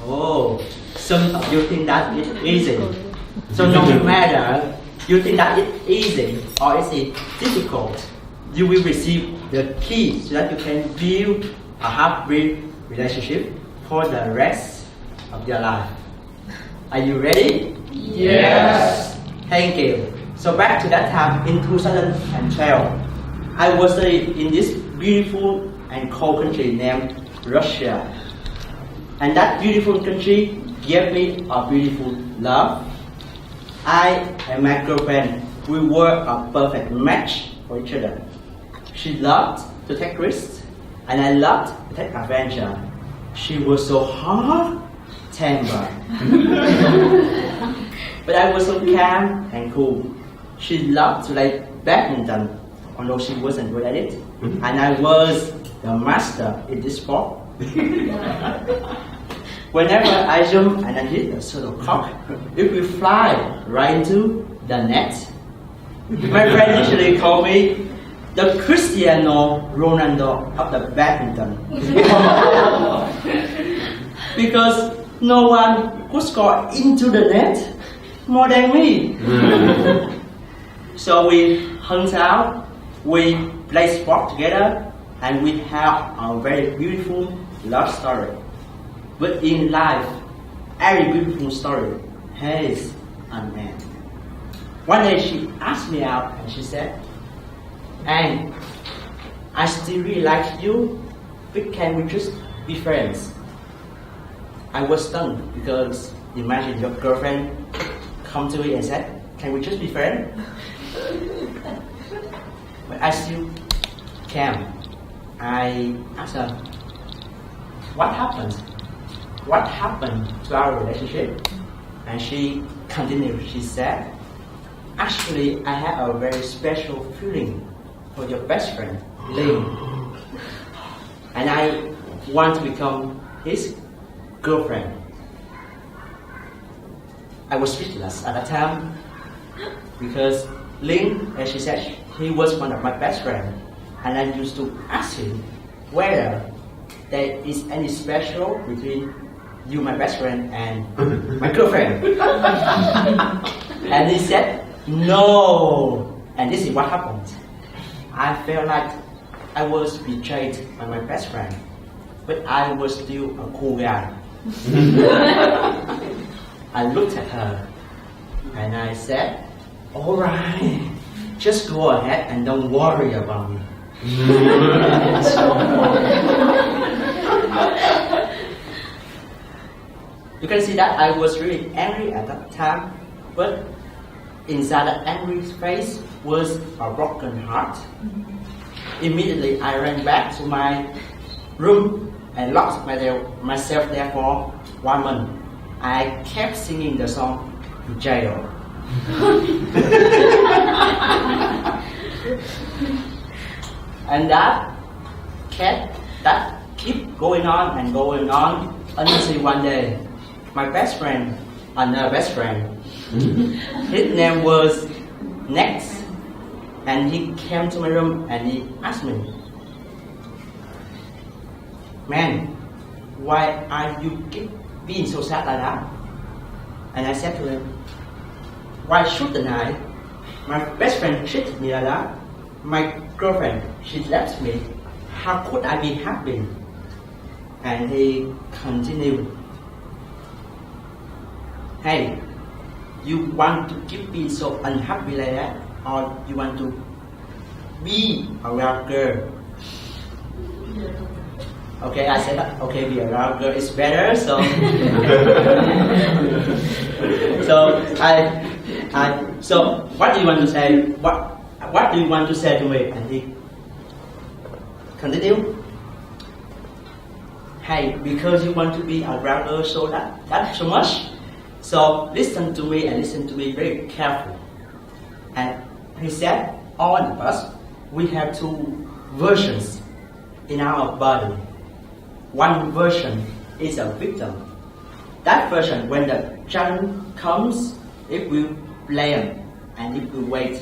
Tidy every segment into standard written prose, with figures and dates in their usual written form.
Oh, so you think that it's easy. So no matter you think that it's easy or is it difficult, you will receive the key so that you can build a happy relationship for the rest of your life. Are you ready? Yes. Thank you. So back to that time in 2012, I was in this beautiful and cold country named Russia. And that beautiful country gave me a beautiful love. I and my girlfriend, we were a perfect match for each other. She loved to take risks, and I loved to take adventure. She was so hot-tempered, but I was so calm and cool. She loved to play badminton, although she wasn't good at it, and I was the master in this sport. Whenever I jump and I hit a shuttlecock, it will fly right into the net. My friend usually call me the Cristiano Ronaldo of the badminton. Because no one could score into the net more than me. So we hung out, we play sport together, and we have a very beautiful love story. But in life, every beautiful story has an end. One day she asked me out and she said, "And I still really like you, but can we just be friends?" I was stunned because imagine your girlfriend come to me and said, "Can we just be friends?" But I still can. I asked her, "What happened? What happened to our relationship?" And she continued, she said, "Actually, I have a very special feeling for your best friend, Ling. And I want to become his girlfriend." I was speechless at that time because Ling, as she said, he was one of my best friends. And I used to ask him whether there is any special between you, my best friend, and my girlfriend. And he said, "No." And this is what happened. I felt like I was betrayed by my best friend, but I was still a cool guy. I looked at her and I said, "All right, just go ahead and don't worry about me." You can see that I was really angry at that time, but inside that angry face was a broken heart. Immediately I ran back to my room and locked myself there for 1 month. I kept singing the song Jail. And that keep going on and going on until one day my best friend, another best friend, his name was Next, and he came to my room and he asked me, "Man, why are you being so sad like that?" And I said to him, "Why shouldn't I? My best friend treated me like that. My girlfriend, she left me. How could I be happy?" And he continued, "Hey, you want to keep being so unhappy like that, or you want to be a real girl?" Okay, I said, "Okay, be a real girl is better." So, so what do you want to say? What do you want to say to me? And he continued, "Hey, because you want to be a real girl so that so much. So listen to me and listen to me very carefully." And he said, "All of us, we have two versions in our body. One version is a victim. That version, when the challenge comes, it will blame and it will wait.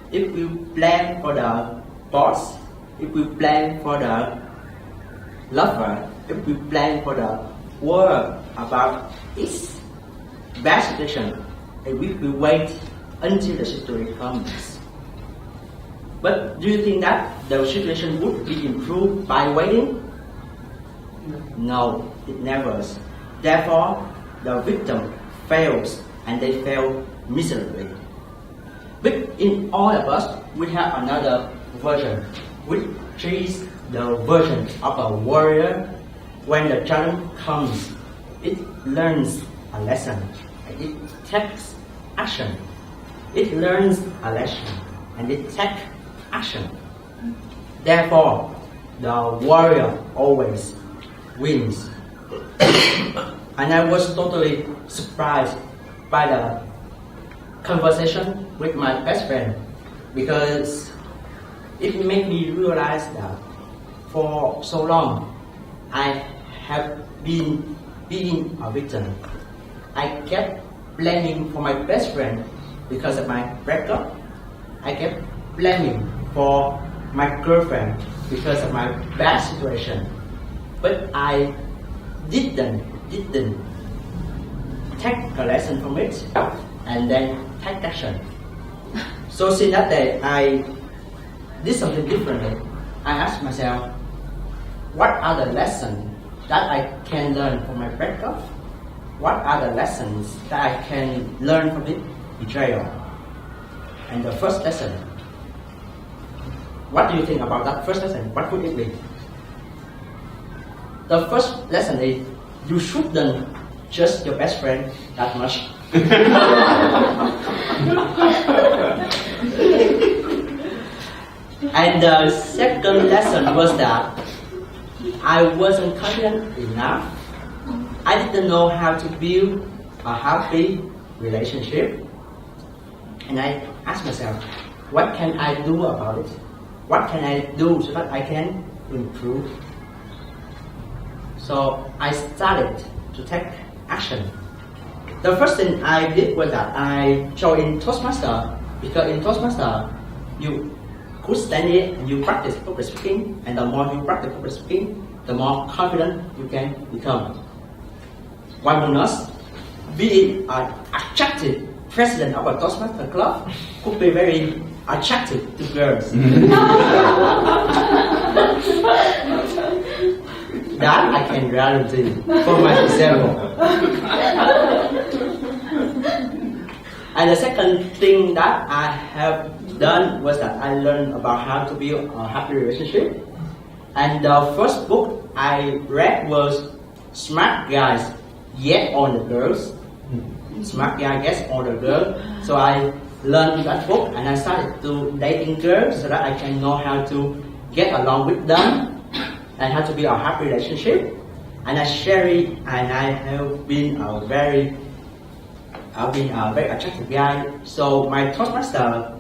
It will blame for the it will blame for the lover, it will blame for the worry about its bad situation, and we will wait until the situation comes. But do you think that the situation would be improved by waiting? No, it never. Therefore, the victim fails and they fail miserably. But in all of us, we have another version, which is the version of a warrior. When the challenge comes, it learns a lesson and it takes action. It learns a lesson and it takes action. Therefore, the warrior always wins. And I was totally surprised by the conversation with my best friend, because it made me realize that for so long I have been being a victim. I kept blaming for my best friend because of my breakup. I kept blaming for my girlfriend because of my bad situation. But I didn't take a lesson from it and then take action. So since that day, I did something differently. I asked myself, what are the lessons that I can learn from my breakup? What are the lessons that I can learn from it? Betrayal. And the first lesson, what do you think about that first lesson? What would it be? The first lesson is, you shouldn't trust your best friend that much. And the second lesson was that I wasn't confident enough. I didn't know how to build a happy relationship. And I asked myself, what can I do about it? What can I do so that I can improve? So I started to take action. The first thing I did was that I joined Toastmaster, because in Toastmaster you could study it and you practice public speaking, and the more you practice public speaking, the more confident you can become. One bonus, being an attractive president of a Toastmaster club could be very attractive to girls. That I can guarantee for my example. And the second thing that I have done was that I learned about how to build a happy relationship. And the first book I read was Smart Guys Get on the Girls. Smart Guy Gets on the Girl. So I learned that book and I started to dating girls so that I can know how to get along with them and how to build a happy relationship. And I share it, and I have been a very attractive guy. So my Toastmaster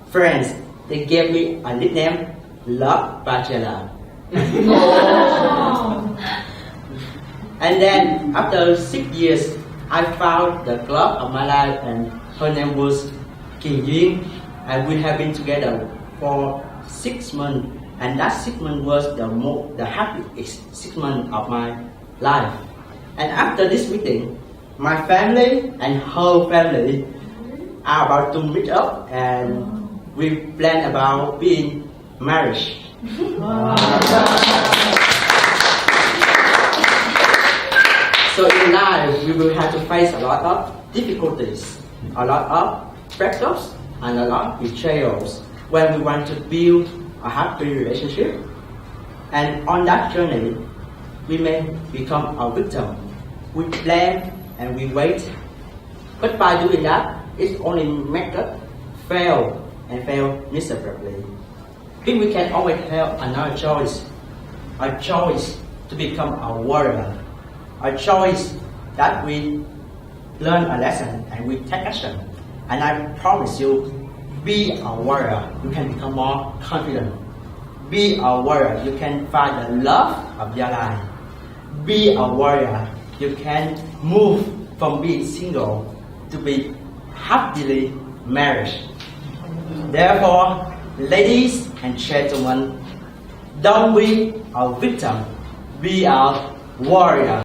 friends, they gave me a nickname, Love Bachelor. And then after 6 years, I found the love of my life, and her name was Kim Yuen, and we have been together for 6 months. And that 6 months was the happiest 6 months of my life. And after this meeting, my family and her family are about to meet up, and we plan about being married. So in life, we will have to face a lot of difficulties, a lot of breakups, and a lot of betrayals when we want to build a happy relationship. And on that journey, we may become a victim. We plan and we wait. But by doing that, it only makes us fail and fail miserably. If we can always have another choice, a choice to become a warrior, a choice that we learn a lesson and we take action. And I promise you, be a warrior, you can become more confident. Be a warrior, you can find the love of your life. Be a warrior, you can move from being single to be happily married. Therefore, ladies and gentlemen, don't be a victim, be a warrior.